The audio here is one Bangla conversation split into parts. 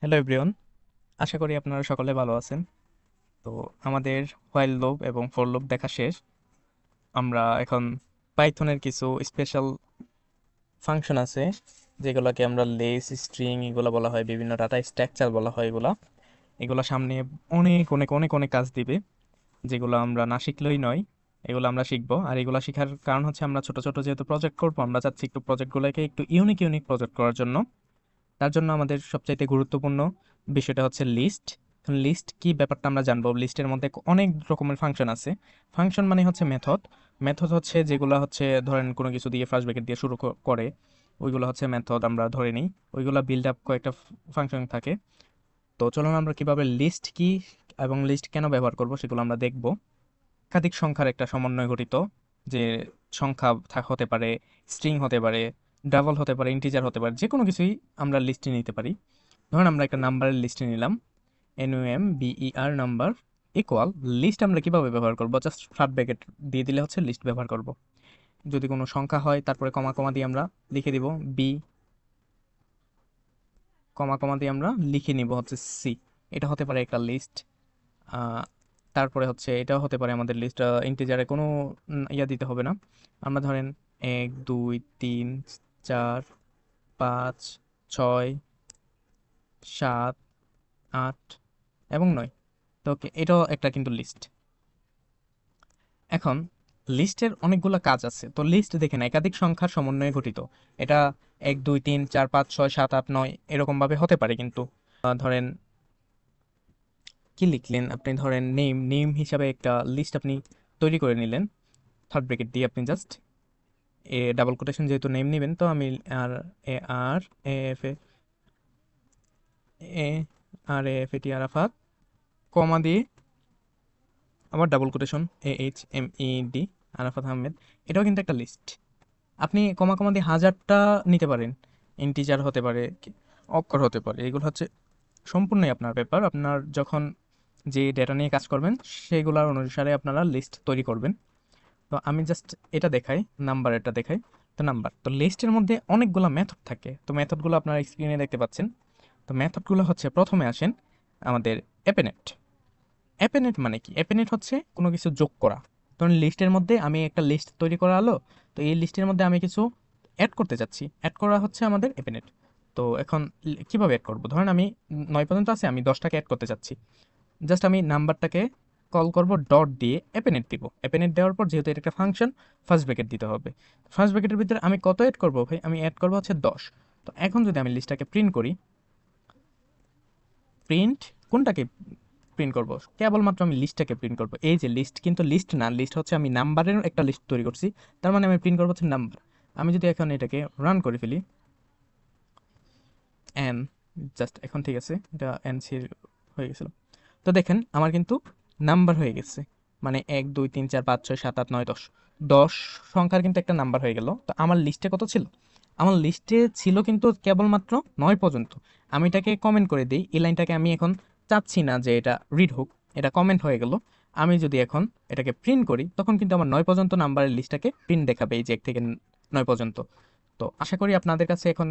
হ্যালো এভরিওয়ান, আশা করি আপনারা সকলে ভালো আছেন। তো আমাদের হোয়াইল লুপ এবং ফর লুপ দেখা শেষ। আমরা এখন পাইথনের কিছু স্পেশাল ফাংশন আছে যেগুলোকে আমরা লেস, স্ট্রিং এগুলো বলা হয়, বিভিন্ন ডাটা স্ট্রাকচার বলা হয়। এগুলা এগুলা সামনে অনেক অনেক অনেক অনেক কাজ দিবে, যেগুলো আমরা না শিখলেই নয়। এগুলো আমরা শিখবো, আর এগুলো শেখার কারণ হচ্ছে আমরা ছোট ছোট যেহেতু প্রজেক্ট করবো, আমরা চাচ্ছি একটু প্রজেক্টগুলোকে একটু ইউনিক ইউনিক প্রজেক্ট করার জন্য। তার জন্য আমাদের সবচাইতে গুরুত্বপূর্ণ বিষয়টা হচ্ছে লিস্ট। লিস্ট কি ব্যাপারটা আমরা জানবো। লিস্টের মধ্যে অনেক রকমের ফাংশন আছে। ফাংশন মানে হচ্ছে মেথড। মেথড হচ্ছে যেগুলো হচ্ছে ধরেন কোনো কিছু দিয়ে ফার্স্ট ব্র্যাকেট দিয়ে শুরু করে, ওইগুলো হচ্ছে মেথড আমরা ধরে নিই। ওইগুলো বিল্ড আপ কয়েকটা ফাংশন থাকে। তো চলুন আমরা কিভাবে লিস্ট কি এবং লিস্ট কেন ব্যবহার করব সেগুলো আমরা দেখব। একাধিক সংখ্যার একটা সমন্বয় গঠিত, যে সংখ্যা হতে পারে, স্ট্রিং হতে পারে, ডাবল হতে পারে, ইন্টিজার হতে পারে, যে কোনো কিছুই আমরা লিস্টে নিতে পারি। ধরুন আমরা একটা নাম্বারের লিস্টে নিলাম, NUMBER নাম্বার ইকুয়াল লিস্ট। আমরা কিভাবে ব্যবহার করব? জাস্ট শর্ট ব্র্যাকেট দিয়ে দিলে হচ্ছে লিস্ট ব্যবহার করব। যদি কোনো সংখ্যা হয় তারপরে কমা কমা দিয়ে আমরা লিখে দিব বি, কমা কমা দিয়ে আমরা লিখে নিব হচ্ছে সি। এটা হতে পারে একটা লিস্ট। তারপরে হচ্ছে এটাও হতে পারে আমাদের লিস্ট। ইন্টিজারে কোনো ইয়া দিতে হবে না। আমরা ধরেন 1 2 3 4 5 6 7 8 এবং 9। তো ওকে, এটাও একটা কিন্তু লিস্ট। এখন লিস্টের অনেকগুলো কাজ আছে। তো লিস্ট দেখেন একাধিক সংখ্যার সমন্বয়ে গঠিত। এটা 1 2 3 4 5 6 7 8 9 এরকম ভাবে হতে পারে, কিন্তু ধরেন কি লিখলেন আপনি, ধরেন নেম, নেম হিসাবে একটা লিস্ট আপনি তৈরি করে নিলেন থার্ড ব্রেকেট দিয়ে। আপনি জাস্ট ডাবল কোটেশন যেহেতু নেম নেবেন, তো আমি আর এ আর A F A R F এটি আরাফাত কমা দিয়ে আবার double quotation AHMED Arafat Ahmed. এটাও কিন্তু একটা লিস্ট। আপনি কমা কমা দিয়ে হাজারটা নিতে পারেন, ইন্টিজার হতে পারে, অক্ষর হতে পারে। এগুলো হচ্ছে সম্পূর্ণই আপনার ব্যাপার। আপনার যখন যে ডেটা নিয়ে কাজ করবেন সেগুলোর অনুসারে আপনারা লিস্ট তৈরি করবেন। তো আমি জাস্ট এটা দেখাই, নাম্বার এটা দেখাই। তো নাম্বার, তো লিস্টের মধ্যে অনেকগুলো মেথড থাকে। তো মেথডগুলো আপনারা স্ক্রিনে দেখতে পাচ্ছেন। তো মেথডগুলো হচ্ছে, প্রথমে আসেন আমাদের অ্যাপেনেট। অ্যাপেনেট মানে কি? অ্যাপেনেট হচ্ছে কোনো কিছু যোগ করা। ধরুন লিস্টের মধ্যে আমি একটা লিস্ট তৈরি করা হলো, তো এই লিস্টের মধ্যে আমি কিছু অ্যাড করতে চাচ্ছি, অ্যাড করা হচ্ছে আমাদের অ্যাপেনেট। তো এখন কিভাবে অ্যাড করব? ধরেন আমি 9 পর্যন্ত আছে, আমি 10টাকে অ্যাড করতে চাচ্ছি। জাস্ট আমি নাম্বারটাকে কল করব, ডট দিয়ে অ্যাপেনেট দিব। অ্যাপেনেট দেওয়ার পর যেহেতু এটা একটা ফাংশন, ফার্স্ট ব্র্যাকেট দিতে হবে। ফার্স্ট ব্র্যাকেটের ভিতরে আমি কত অ্যাড করব ভাই? আমি অ্যাড করবো হচ্ছে 10। তো এখন যদি আমি লিস্টটাকে প্রিন্ট করি, প্রিন্ট কোনটাকে প্রিন্ট করব? কেবলমাত্র আমি লিস্টটাকে প্রিন্ট করব। এই যে লিস্ট, কিন্তু লিস্ট না, লিস্ট হচ্ছে আমি নাম্বারের একটা লিস্ট তৈরি করছি। তার মানে আমি প্রিন্ট করবো হচ্ছে নাম্বার। আমি যদি এখন এটাকে রান করে ফেলি, এন, জাস্ট এখন ঠিক আছে, এটা এন সি হয়ে গেছিল। তো দেখেন আমার কিন্তু নাম্বার হয়ে গেছে, মানে 1 2 3 4 5 6 7 8 9 10, 10 সংখ্যার কিন্তু একটা নাম্বার হয়ে গেল। তো আমার লিস্টে কত ছিল? আমার লিস্টে ছিল কিন্তু কেবলমাত্র 9 পর্যন্ত। আমি এটাকে কমেন্ট করে দিই, এই লাইনটাকে আমি এখন চাচ্ছি না যে এটা রিড হোক, এটা কমেন্ট হয়ে গেল। আমি যদি এখন এটাকে প্রিন্ট করি, তখন কিন্তু আমার 9 পর্যন্ত নাম্বারের লিস্টটাকে প্রিন্ট দেখাবে, এই যে 1 থেকে 9 পর্যন্ত। তো আশা করি আপনাদের কাছে এখন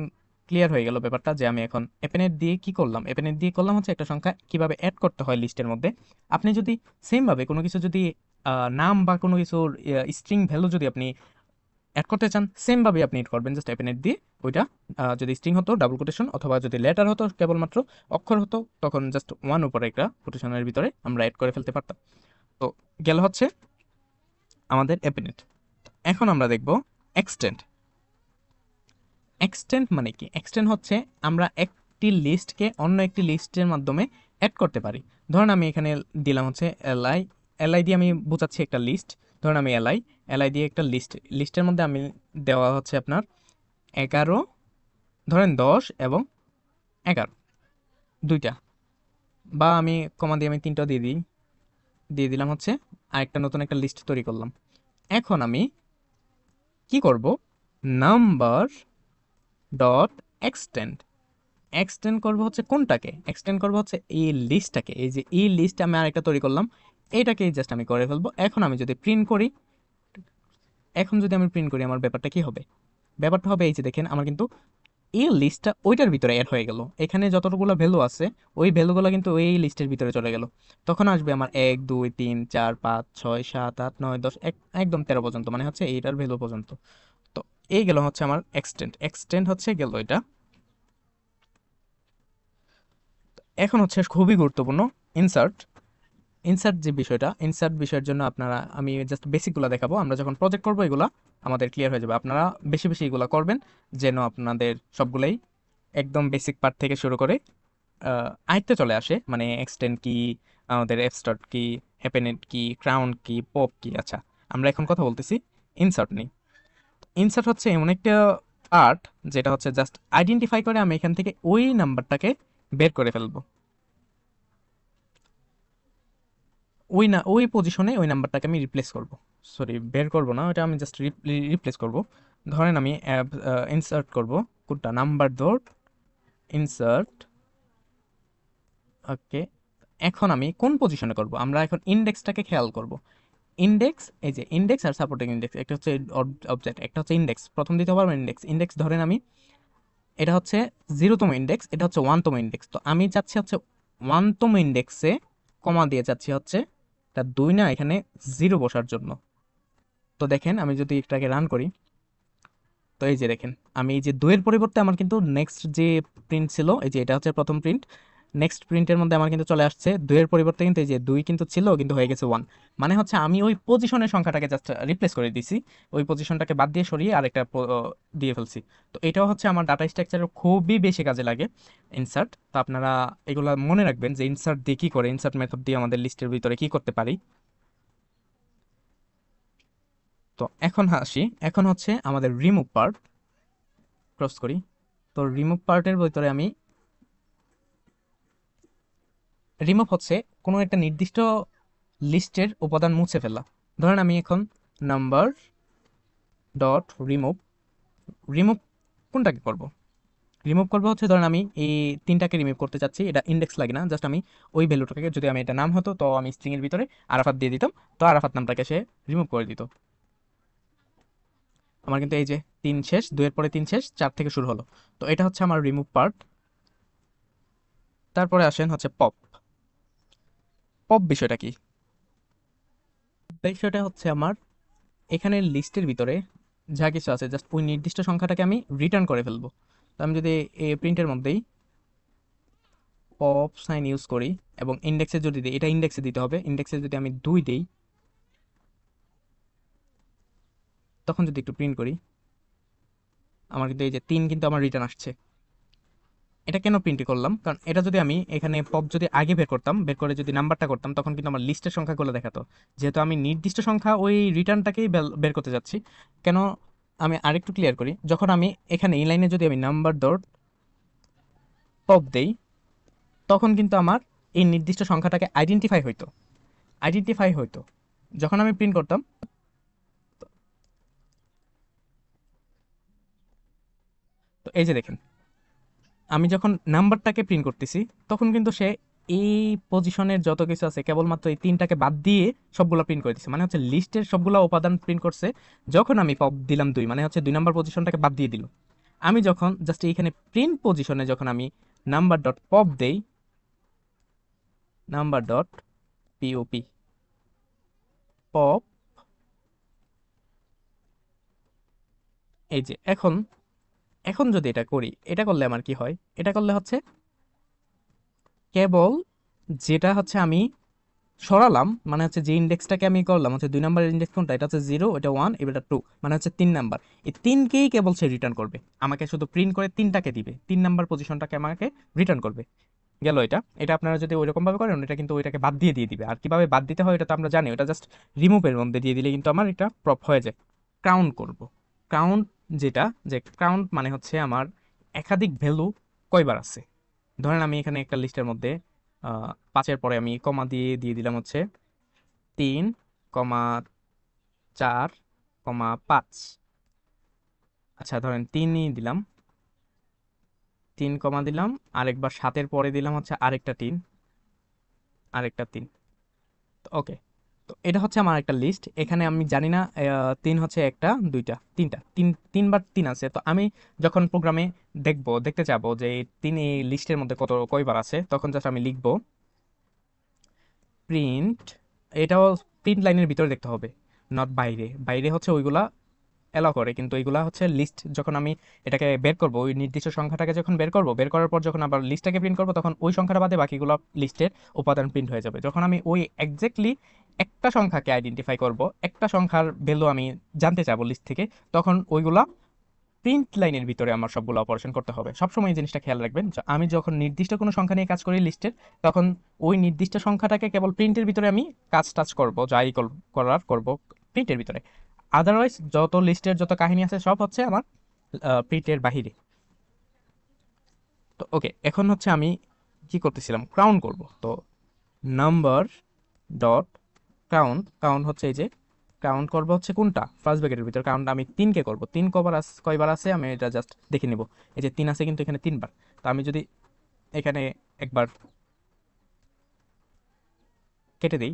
ক্লিয়ার হয়ে গেল ব্যাপারটা, যে আমি এখন এপেনেট দিয়ে কি করলাম। এপেনেট দিয়ে করলাম হচ্ছে একটা সংখ্যা কিভাবে অ্যাড করতে হয় লিস্টের মধ্যে। আপনি যদি সেমভাবে কোনো কিছু যদি নাম বা কোনো কিছুর স্ট্রিং ভ্যালু যদি আপনি অ্যাড করতে চান, সেমভাবে আপনি এড করবেন জাস্ট এপেনেট দিয়ে। ওইটা যদি স্ট্রিং হতো ডাবল কোটেশন, অথবা যদি লেটার হতো কেবলমাত্র অক্ষর হতো, তখন জাস্ট ওয়ান উপরে একটা কোটেশনের ভিতরে আমরা অ্যাড করে ফেলতে পারতাম। তো গেল হচ্ছে আমাদের এপেনেট। এখন আমরা দেখব এক্সটেন্ড। এক্সটেন্ড মানে কি? এক্সটেন্ড হচ্ছে আমরা একটি লিস্টকে অন্য একটি লিস্টের মাধ্যমে অ্যাড করতে পারি। ধরুন আমি এখানে দিলাম হচ্ছে এলআই। এলআই দিয়ে আমি বোঝাচ্ছি একটা লিস্ট। ধরুন আমি এলআই, এলআই দিয়ে একটা লিস্ট, লিস্টের মধ্যে আমি দেওয়া হচ্ছে আপনার 11, ধরেন 10 এবং 11 দুইটা, বা আমি কমা দিয়ে আমি তিনটা দিয়ে দিই, দিয়ে দিলাম হচ্ছে আরেকটা নতুন একটা লিস্ট তৈরি করলাম। এখন আমি কি করব? Number dot extend. এক্সটেন্ড করবো হচ্ছে কোনটাকে? এক্সটেন্ড করবো হচ্ছে এই লিস্টটাকে। এই যে এই লিস্ট আমি আরেকটা তৈরি করলাম, এটাকেই জাস্ট আমি করে ফেলবো। এখন আমি যদি প্রিন্ট করি, এখন যদি আমি প্রিন্ট করি, আমার ব্যাপারটা কি হবে? ব্যাপারটা হবে এই যে দেখেন আমার কিন্তু এই লিস্টটা ওইটার ভিতরে অ্যাড হয়ে গেল, এখানে যতগুলো ভ্যালু আছে ওই ভ্যালুগুলো কিন্তু ওই লিস্টের ভিতরে চলে গেল। তখন আসবে আমার 1 2 3 4 5 6 7 8 9 10 একদম 13 পর্যন্ত, মানে হচ্ছে এইটার ভ্যালু পর্যন্ত। তো এই গেল হচ্ছে আমার এক্সটেন্ড হচ্ছে গেল এটা। এখন হচ্ছে খুবই গুরুত্বপূর্ণ ইনসার্ট। ইনসার্ট যে বিষয়টা, ইনসার্ট বিষয়ের জন্য আপনারা, আমি জাস্ট বেসিকগুলো দেখাবো, আমরা যখন প্রজেক্ট করবো এগুলা আমাদের ক্লিয়ার হয়ে যাবে। আপনারা বেশি বেশি এগুলো করবেন যেন আপনাদের সবগুলোই একদম বেসিক পার্ট থেকে শুরু করে আয়ত্তে চলে আসে। মানে এক্সটেন্ড কি, আমাদের এফস্টার্ট কি, হ্যাপেনেট কি, ক্রাউন কি, পপ কি। আচ্ছা, আমরা এখন কথা বলতেছি ইনসার্ট নেই। ইনসার্ট হচ্ছে এমন একটা পার্ট যেটা হচ্ছে জাস্ট আইডেন্টিফাই করে আমি এখান থেকে ওই নাম্বারটাকে বের করে ফেলবো। ওই না, ওই পজিশনে ওই নাম্বারটাকে আমি রিপ্লেস করব। সরি, বের করব না, ওটা আমি জাস্ট রিপ্লেস করব। ধরেন আমি ইনসার্ট করব কোনটা, নাম্বার ডট ইনসার্ট। ওকে, এখন আমি কোন পজিশনে করব, আমরা এখন ইন্ডেক্সটাকে খেয়াল করব। ইন্ডেক্স, এই যে ইন্ডেক্স আর সাপোর্টিং ইন্ডেক্স, একটা হচ্ছে অবজেক্ট, একটা হচ্ছে ইন্ডেক্স। প্রথম দিতে পারবো ইন্ডেক্স। ইন্ডেক্স ধরেন আমি, এটা হচ্ছে 0তম ইন্ডেক্স, এটা হচ্ছে 1তম ইন্ডেক্স। তো আমি চাচ্ছি হচ্ছে 1তম ইন্ডেক্সে কমা দিয়ে চাচ্ছি হচ্ছে এটা 2 না, এখানে 0 বসার জন্য। তো দেখেন আমি যদি এটাকে রান করি, তো এই যে দেখেন আমি এই যে 2-এর পরিবর্তে আমার কিন্তু নেক্সট যে প্রিন্ট ছিল, এই যে এটা হচ্ছে প্রথম প্রিন্ট, নেক্সট প্রিন্টের মধ্যে আমার কিন্তু চলে আসছে 2-এর পরিবর্তে কিন্তু এই যে 2 কিন্তু ছিল কিন্তু হয়ে গেছে 1। মানে হচ্ছে আমি ওই পজিশনের সংখ্যাটাকে জাস্ট রিপ্লেস করে দিয়েছি, ওই পজিশনটাকে বাদ দিয়ে সরিয়ে আরেকটা দিয়ে ফেলছি। তো এটাও হচ্ছে আমার ডাটা স্ট্রাকচারের খুবই বেশি কাজে লাগে ইনসার্ট। তো আপনারা এগুলো মনে রাখবেন যে ইনসার্ট দিয়ে কী করে, ইনসার্ট মেথড দিয়ে আমাদের লিস্টের ভিতরে কি করতে পারি। তো এখন আসি, এখন হচ্ছে আমাদের রিমুভ পার্ট, ক্রস করি। তো রিমুভ পার্টের ভিতরে আমি, রিমুভ হচ্ছে কোনো একটা নির্দিষ্ট লিস্টের উপাদান মুছে ফেলা। ধরেন আমি এখন নাম্বার ডট রিমুভ, রিমুভ কোনটাকে করব, রিমুভ করবো হচ্ছে ধরেন আমি এই 3টাকে রিমুভ করতে চাচ্ছি, এটা ইন্ডেক্স লাগে না, জাস্ট আমি ওই ভ্যালুটাকে, যদি আমি এটা নাম হতো তো আমি স্ট্রিংয়ের ভিতরে আরাফাত দিয়ে দিতাম, তো আরাফাত নামটাকে সে রিমুভ করে দিত। আমার কিন্তু এই যে 3 শেষ, 2-এর পরে 3 শেষ, 4 থেকে শুরু হলো। তো এটা হচ্ছে আমার রিমুভ পার্ট। তারপরে আসেন হচ্ছে পপ। পপ বিষয়টা কি, বিষয়টা হচ্ছে আমার এখানে লিস্টের ভিতরে যা কিছু আছে জাস্ট ওই নির্দিষ্ট সংখ্যাটাকে আমি রিটার্ন করে ফেলবো। তো আমি যদি এই প্রিন্টের মধ্যেই পপ সাইন ইউজ করি এবং ইন্ডেক্সে যদি দিই, এটা ইন্ডেক্সে দিতে হবে, ইন্ডেক্সে যদি আমি 2 দিই, তখন যদি একটু প্রিন্ট করি, আমার কিন্তু এই যে 3 কিন্তু আমার রিটার্ন আসছে। এটা কেন প্রিন্ট করলাম, কারণ এটা যদি আমি এখানে পপ যদি আগে বের করতাম, বের করে যদি নাম্বারটা করতাম, তখন কিন্তু আমার লিস্টের সংখ্যাগুলো দেখাতো। যেহেতু আমি নির্দিষ্ট সংখ্যা ওই রিটার্নটাকেই বের করতে যাচ্ছি। কেন, আমি আরেকটু ক্লিয়ার করি, যখন আমি এখানে এই লাইনে যদি আমি নাম্বার ডট পপ দেই, তখন কিন্তু আমার এই নির্দিষ্ট সংখ্যাটাকে আইডেন্টিফাই হইতো যখন আমি প্রিন্ট করতাম। তো এই যে দেখেন, আমি যখন নাম্বারটাকে প্রিন্ট করতেছি, তখন কিন্তু সে এই পজিশনের যত কিছু আছে কেবলমাত্র এই 3টাকে বাদ দিয়ে সবগুলো প্রিন্ট করে দিচ্ছে, মানে হচ্ছে লিস্টের সবগুলো উপাদান প্রিন্ট করছে। যখন আমি পপ দিলাম 2, মানে হচ্ছে 2 নাম্বার পজিশনটাকে বাদ দিয়ে দিল। আমি যখন জাস্ট এইখানে প্রিন্ট পজিশনে যখন আমি নাম্বার ডট পপ দেই, নাম্বার ডট পিওপি, পপ, এই যে এখন, এখন যদি এটা করি, এটা করলে আমার কি হয়, এটা করলে হচ্ছে কেবল যেটা হচ্ছে আমি সরালাম, মানে হচ্ছে যে ইন্ডেক্সটাকে আমি করলাম হচ্ছে 2 নাম্বারের ইন্ডেক্স কোনটা, এটা হচ্ছে 0, এটা 1, এটা 2, মানে হচ্ছে 3 নাম্বার। এই 3কেই কেবল সে রিটার্ন করবে, আমাকে শুধু প্রিন্ট করে 3টাকে দিবে, 3 নাম্বার পজিশনটাকে আমাকে রিটার্ন করবে। গেল এটা, এটা আপনারা যদি ওইরকম ভাবে করেন, এটা কিন্তু ওইটাকে বাদ দিয়ে দিবে। আর কিভাবে বাদ দিতে হয় এটা তো আমরা জানি, ওটা জাস্ট রিমুভের মধ্যে দিয়ে দিলে কিন্তু আমার এটা প্রপ হয়ে যায়। কাউন্ট করব, কাউন্ট, যেটা যে কাউন্ট মানে হচ্ছে আমার একাধিক ভ্যালু কয়বার আছে। ধরেন আমি এখানে একটা লিস্টের মধ্যে 5-এর পরে আমি কমা দিয়ে দিয়ে দিলাম হচ্ছে 3,4,5। আচ্ছা ধরেন 3ই দিলাম, 3 কমা দিলাম, আরেকবার 7-এর পরে দিলাম হচ্ছে আরেকটা 3, আরেকটা 3। ওকে, তো এটা হচ্ছে আমার একটা লিস্ট। এখানে আমি জানি না 3 হচ্ছে একটা, দুইটা, তিনটা, তিনবার 3 আছে। তো আমি যখন প্রোগ্রামে দেখতে চাবো যে এই 3 এই লিস্টের মধ্যে কয়বার আছে, তখন জাস্ট আমি লিখবো প্রিন্ট। এটাও প্রিন্ট লাইনের ভিতরে দেখতে হবে, নট বাইরে। বাইরে হচ্ছে ওইগুলা অ্যালাউ করে, কিন্তু এইগুলা হচ্ছে লিস্ট। যখন আমি এটাকে বের করব, ওই নির্দিষ্ট সংখ্যাটাকে যখন বের করার পর যখন আবার লিস্টটাকে প্রিন্ট করব, তখন ওই সংখ্যাটা বাদে বাকিগুলো লিস্টের উপাদান প্রিন্ট হয়ে যাবে। যখন আমি ওই এক্স্যাক্টলি একটা সংখ্যাকে আইডেন্টিফাই করব, একটা সংখ্যার ভ্যালু আমি জানতে চাবো লিস্ট থেকে, তখন ওইগুলা প্রিন্ট লাইনের ভিতরে আমার সবগুলো অপারেশন করতে হবে। সবসময় এই জিনিসটা খেয়াল রাখবেন যে আমি যখন নির্দিষ্ট কোনো সংখ্যা নিয়ে কাজ করি লিস্টের, তখন ওই নির্দিষ্ট সংখ্যাটাকে কেবল প্রিন্টের ভিতরে আমি টাচ করব, করার করব প্রিন্টের ভিতরে। আদারওয়াইজ যত লিস্টের যত কাহিনী আছে সব হচ্ছে আমার প্রিন্টের বাহিরে। তো ওকে, এখন হচ্ছে আমি কি করতেছিলাম, কাউন্ট করব। তো নাম্বার ডট কাউন্ট হচ্ছে এই যে কাউন্ট করবো হচ্ছে কোনটা, ফার্স্ট ব্র্যাকেটের ভিতরে কাউন্ট আমি 3কে করব। 3 কয়বার আছে আমি এটা জাস্ট দেখে নিব। এই যে 3 আছে কিন্তু এখানে 3বার। তো আমি যদি এখানে একবার কেটে দিই,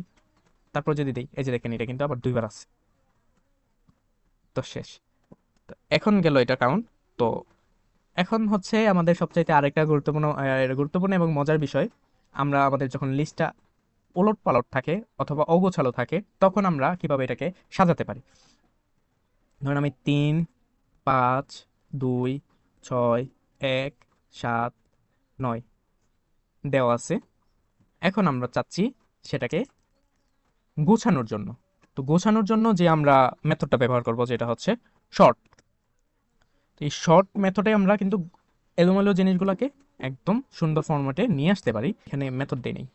তারপর যদি দিই, এই যে দেখেন এটা কিন্তু আবার 2বার আছে। তো শেষ। তো এখন গেল এটা কাউন্ট। তো এখন হচ্ছে আমাদের সবচাইতে আরেকটা গুরুত্বপূর্ণ এবং মজার বিষয়, আমরা আমাদের যখন লিস্টটা ওলট পালট থাকে অথবা অগোছালো থাকে, তখন আমরা কিভাবে এটাকে সাজাতে পারি। ধরুন আমি 3, 5, 2, 6, 1, 7, 9 দেওয়া আছে। এখন আমরা চাচ্ছি সেটাকে গোছানোর জন্য। তো গোছানোর জন্য যে আমরা মেথডটা ব্যবহার করব, যেটা হচ্ছে শর্ট। এই শর্ট মেথডে আমরা কিন্তু এলোমেলো জিনিসগুলোকে একদম সুন্দর ফরম্যাটে নিয়ে আসতে পারি। এখানে মেথড দেই নেই,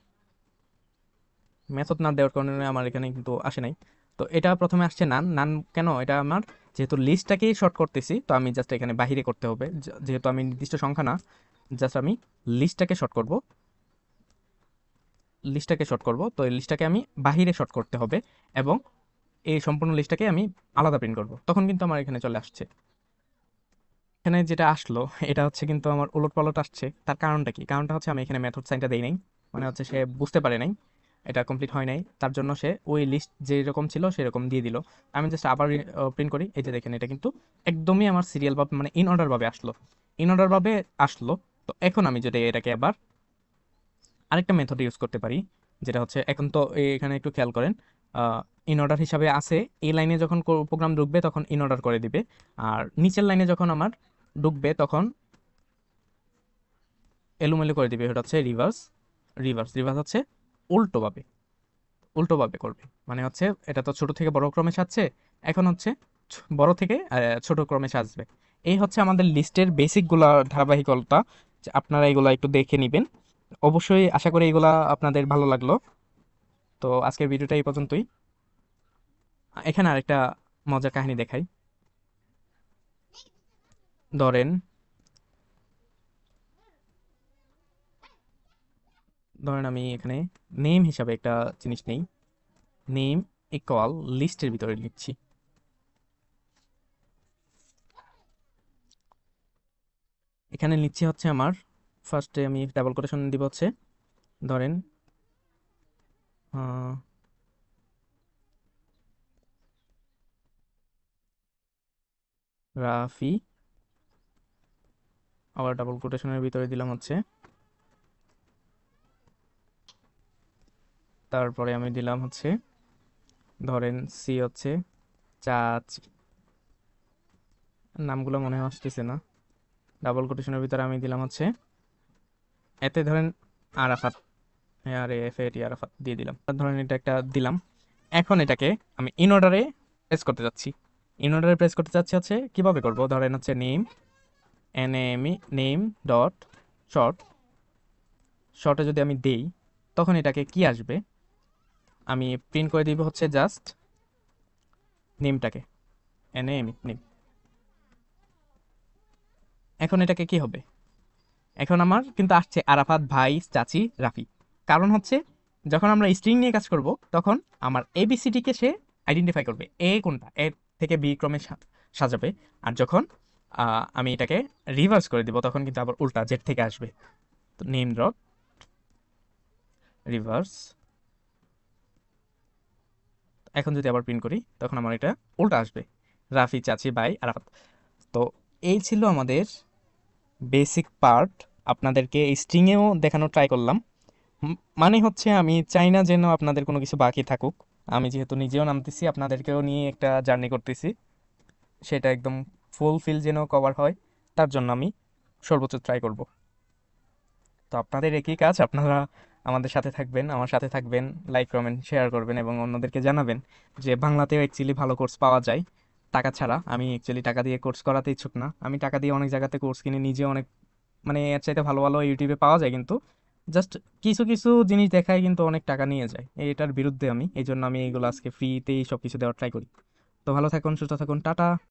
মেথড না দেওয়ার কারণে আমার এখানে কিন্তু আসে নাই। তো এটা প্রথমে আসছে নান। কেন? এটা আমার যেহেতু লিস্টটাকেই শর্ট করতেছি, তো আমি জাস্ট এখানে বাহিরে করতে হবে। যেহেতু আমি নির্দিষ্ট সংখ্যা না, জাস্ট আমি লিস্টটাকে শর্ট করব। তো এই লিস্টটাকে আমি বাহিরে শর্ট করতে হবে, এবং এই সম্পূর্ণ লিস্টটাকে আমি আলাদা প্রিন্ট করব। তখন কিন্তু আমার এখানে চলে আসছে। এখানে যেটা আসলো এটা হচ্ছে কিন্তু আমার উলটপালট আসছে। তার কারণটা কি? কারণটা হচ্ছে আমি এখানে মেথড সাইনটা দেই নাই। মানে হচ্ছে সে বুঝতে পারে নাই, এটা কমপ্লিট হয় নাই, তার জন্য সে ওই লিস্ট যেরকম ছিল সেরকম দিয়ে দিল। আমি জাস্ট আবার প্রিন্ট করি, এই যে দেখেন এটা কিন্তু একদমই আমার সিরিয়াল ভাবে, মানে ইন অর্ডার ভাবে আসলো। তো এখন আমি যদি এটাকে আবার আরেকটা মেথড ইউজ করতে পারি, যেটা হচ্ছে এখন তো এখানে একটু খেয়াল করেন, ইন অর্ডার হিসাবে আছে। এই লাইনে যখন প্রোগ্রাম ঢুকবে তখন ইন অর্ডার করে দিবে, আর নিচের লাইনে যখন আমার ঢুকবে তখন এলোমেলো করে দিবে। এটা হচ্ছে রিভার্স হচ্ছে উল্টোভাবে উল্টোভাবে করবে। মানে হচ্ছে এটা তো ছোট থেকে বড় ক্রমে সাজছে, এখন হচ্ছে বড় থেকে ছোট ক্রমে সাজবে। এই হচ্ছে আমাদের লিস্টের বেসিকগুলা ধারাবাহিকতা। যে আপনারা এগুলা একটু দেখে নেবেন। অবশ্যই আশা করি এগুলা আপনাদের ভালো লাগলো। তো আজকের ভিডিওটা এই পর্যন্তই। এখানে আরেকটা মজার কাহিনী দেখাই। ধরেন ধরেন আমি এখানে নেম হিসাবে একটা জিনিস নেই, নেম ইকুয়াল লিস্টের ভিতরে লিখছি। এখানে নিচ্ছি হচ্ছে আমার ফার্স্টে আমি ডাবল কোটেশন দিব হচ্ছে, ধরেন আহ, রাফি, আবার ডাবল কোটেশনের ভিতরে দিলাম হচ্ছে, তারপরে আমি দিলাম হচ্ছে ধরেন সি হচ্ছে চাচি। নামগুলো মনে আসতেছে না। ডাবল কোটেশনের ভিতরে আমি দিলাম হচ্ছে এতে ধরেন আরাফাত, আরে এফ এ টি আরাফাত দিয়ে দিলাম। ধরেন এটা একটা দিলাম। এখন এটাকে আমি ইন অর্ডারে প্রেস করতে যাচ্ছি। হচ্ছে কিভাবে করব, ধরেন হচ্ছে নেম এনএমই নেম ডট শর্ট। শর্টে যদি আমি দেই, তখন এটাকে কি আসবে, আমি প্রিন্ট করে দিব হচ্ছে জাস্ট নেমটাকে, এনএমই নেম। এখন এটাকে কি হবে, এখন আমার কিন্তু আসছে আরাফাত ভাই চাচি রাফি। কারণ হচ্ছে যখন আমরা স্ট্রিং নিয়ে কাজ করব, তখন আমার এবিসিডিকে সে আইডেন্টিফাই করবে, এ কোনটা, এ থেকে বি ক্রমে সাজাবে। আর যখন আমি এটাকে রিভার্স করে দিব, তখন কিন্তু আবার উল্টা জেড থেকে আসবে। তো নেম ডট রিভার্স এখন যদি আবার প্রিন্ট করি তখন আমার এটা উল্টা আসবে, রাফি চাচি বাই আরাফাত। তো এই ছিল আমাদের বেসিক পার্ট, আপনাদেরকে স্ট্রিংয়েও দেখানোর ট্রাই করলাম। মানে হচ্ছে আমি চাই না যেন আপনাদের কোনো কিছু বাকি থাকুক। আমি যেহেতু নিজেও নামতেছি, আপনাদেরকেও নিয়ে একটা জার্নি করতেছি, সেটা একদম ফুলফিল যেন কভার হয়, তার জন্য আমি সর্বোচ্চ ট্রাই করব। তো আপনাদের একই কাজ, আপনারা আমাদের সাথে থাকবেন, আমার সাথে থাকবেন, লাইক কমেন্ট শেয়ার করবেন এবং অন্যদেরকে জানাবেন যে বাংলাতেও অ্যাকচুয়ালি ভালো কোর্স পাওয়া যায় টাকা ছাড়া। আমি অ্যাকচুয়ালি টাকা দিয়ে কোর্স করাতে ইচ্ছুক না। আমি টাকা দিয়ে অনেক জায়গাতে কোর্স কিনে নিজে অনেক, মানে এর চাইতে ভালো ভালো ইউটিউবে পাওয়া যায়, কিন্তু জাস্ট কিছু কিছু জিনিস দেখায় কিন্তু অনেক টাকা নিয়ে যায়, এটার বিরুদ্ধে আমি। এই জন্য আমি এইগুলো আজকে ফ্রিতেই সব কিছু দেওয়ার ট্রাই করি। তো ভালো থাকুন, সুস্থ থাকুন, টাটা।